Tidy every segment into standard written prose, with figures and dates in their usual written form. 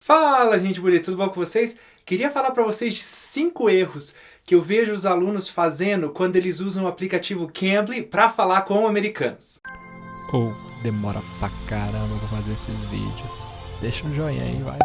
Fala, gente bonita, tudo bom com vocês? Queria falar para vocês de 5 erros que eu vejo os alunos fazendo quando eles usam o aplicativo Cambly para falar com americanos. Ou demora pra caramba pra fazer esses vídeos. Deixa um joinha aí, vai.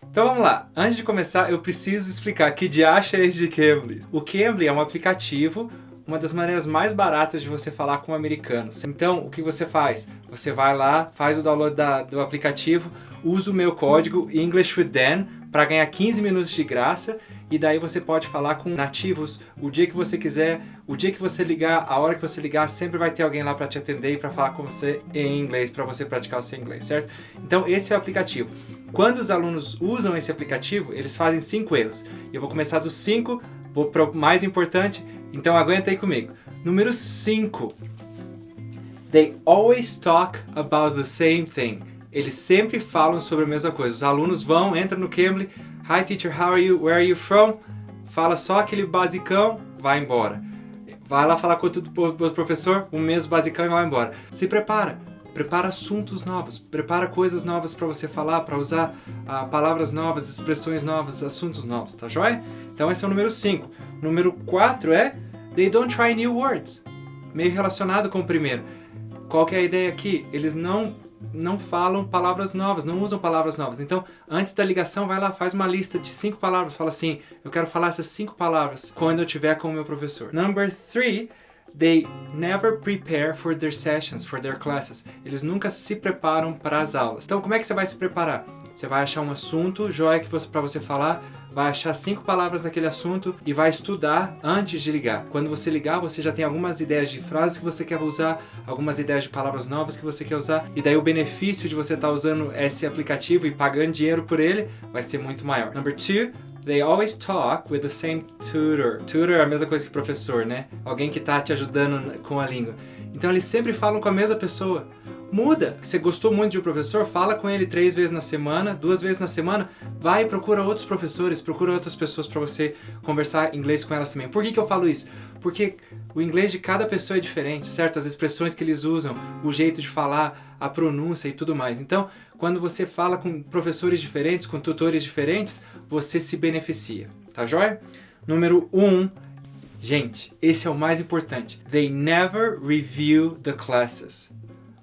Então vamos lá, antes de começar eu preciso explicar que diacho é esse de Cambly. O Cambly é um aplicativo, uma das maneiras mais baratas de você falar com americanos. Então, o que você faz? Você vai lá, faz o download do aplicativo, usa o meu código English with Dan para ganhar 15 minutos de graça e daí você pode falar com nativos o dia que você quiser, o dia que você ligar, a hora que você ligar, sempre vai ter alguém lá para te atender e para falar com você em inglês, para você praticar o seu inglês, certo? Então, esse é o aplicativo. Quando os alunos usam esse aplicativo, eles fazem 5 erros. Eu vou começar dos 5, vou para o mais importante, então aguenta aí comigo. Número 5. They always talk about the same thing. Eles sempre falam sobre a mesma coisa. Os alunos entram no Cambly. Hi teacher, how are you? Where are you from? Fala só aquele basicão, vai embora. Vai lá falar com o professor, o mesmo basicão e vai embora. Se prepara. Prepara assuntos novos, prepara coisas novas para você falar, para usar palavras novas, expressões novas, assuntos novos, tá joia? Então esse é o número 5. Número 4 é They don't try new words. Meio relacionado com o primeiro. Qual que é a ideia aqui? Eles não falam palavras novas, não usam palavras novas. Então, antes da ligação, vai lá, faz uma lista de 5 palavras. Fala assim, eu quero falar essas 5 palavras quando eu estiver com o meu professor. Number 3, they never prepare for their sessions, for their classes. Eles nunca se preparam para as aulas. Então, como é que você vai se preparar? Você vai achar um assunto, joia para você falar, vai achar 5 palavras daquele assunto e vai estudar antes de ligar. Quando você ligar, você já tem algumas ideias de frases que você quer usar, algumas ideias de palavras novas que você quer usar, e daí o benefício de você estar usando esse aplicativo e pagando dinheiro por ele vai ser muito maior. Number 2, they always talk with the same tutor. Tutor é a mesma coisa que professor, né? Alguém que está te ajudando com a língua. Então eles sempre falam com a mesma pessoa. Muda. Você gostou muito de um professor, fala com ele 3 vezes na semana, 2 vezes na semana, vai e procura outros professores, procura outras pessoas para você conversar inglês com elas também. Por que eu falo isso? Porque o inglês de cada pessoa é diferente, certo? As expressões que eles usam, o jeito de falar, a pronúncia e tudo mais. Então, quando você fala com professores diferentes, com tutores diferentes, você se beneficia, tá joia? Número 1, gente, esse é o mais importante. They never review the classes.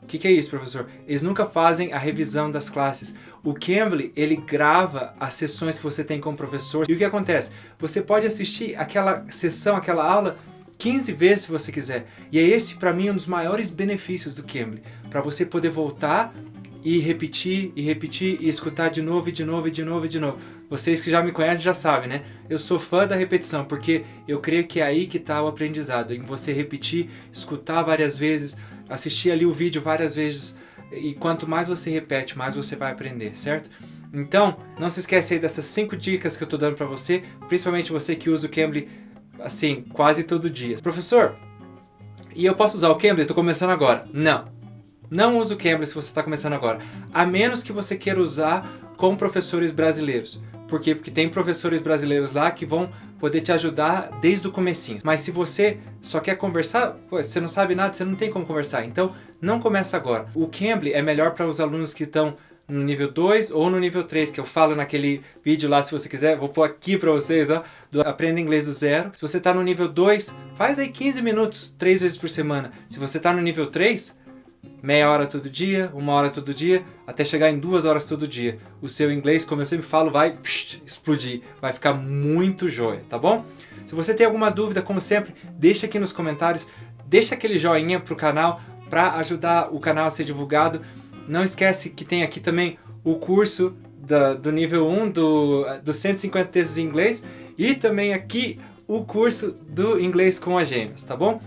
O que é isso, professor? Eles nunca fazem a revisão das classes. O Cambly, ele grava as sessões que você tem com o professor. E o que acontece? Você pode assistir aquela sessão, aquela aula 15 vezes se você quiser. E é esse, para mim, um dos maiores benefícios do Cambly. Para você poder voltar e repetir, e escutar de novo, e de novo, e de novo, e de novo. Vocês que já me conhecem já sabem, né? Eu sou fã da repetição, porque eu creio que é aí que está o aprendizado. Em você repetir, escutar várias vezes, assistir ali o vídeo várias vezes. E quanto mais você repete, mais você vai aprender, certo? Então, não se esquece aí dessas 5 dicas que eu estou dando para você, principalmente você que usa o Cambly, assim, quase todo dia. Professor, e eu posso usar o Cambly? Estou começando agora. Não use o Cambly se você está começando agora, a menos que você queira usar com professores brasileiros. Por quê? Porque tem professores brasileiros lá que vão poder te ajudar desde o comecinho. Mas se você só quer conversar, você não sabe nada, você não tem como conversar. Então, não começa agora. O Cambly é melhor para os alunos que estão no nível 2 ou no nível 3, que eu falo naquele vídeo lá, se você quiser. Vou pôr aqui para vocês, ó, do Aprenda Inglês do Zero. Se você está no nível 2, faz aí 15 minutos, 3 vezes por semana. Se você está no nível 3... meia hora todo dia, 1 hora todo dia, até chegar em 2 horas todo dia. O seu inglês, como eu sempre falo, vai explodir, vai ficar muito joia, tá bom? Se você tem alguma dúvida, como sempre, deixa aqui nos comentários, deixa aquele joinha pro canal para ajudar o canal a ser divulgado. Não esquece que tem aqui também o curso do nível 1 dos 150 textos em inglês e também aqui o curso do Inglês com as Gêmeas, tá bom?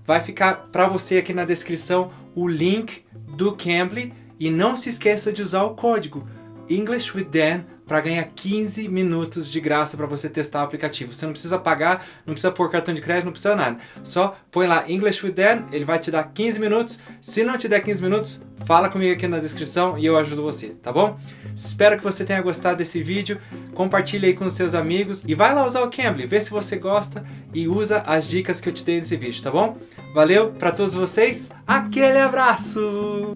Vai ficar para você aqui na descrição o link do Cambly e não se esqueça de usar o código English with Dan para ganhar 15 minutos de graça para você testar o aplicativo. Você não precisa pagar, não precisa pôr cartão de crédito, não precisa nada. Só põe lá English with Dan, ele vai te dar 15 minutos. Se não te der 15 minutos, fala comigo aqui na descrição e eu ajudo você, tá bom? Espero que você tenha gostado desse vídeo. Compartilhe aí com os seus amigos e vai lá usar o Cambly, vê se você gosta e usa as dicas que eu te dei nesse vídeo, tá bom? Valeu para todos vocês, aquele abraço!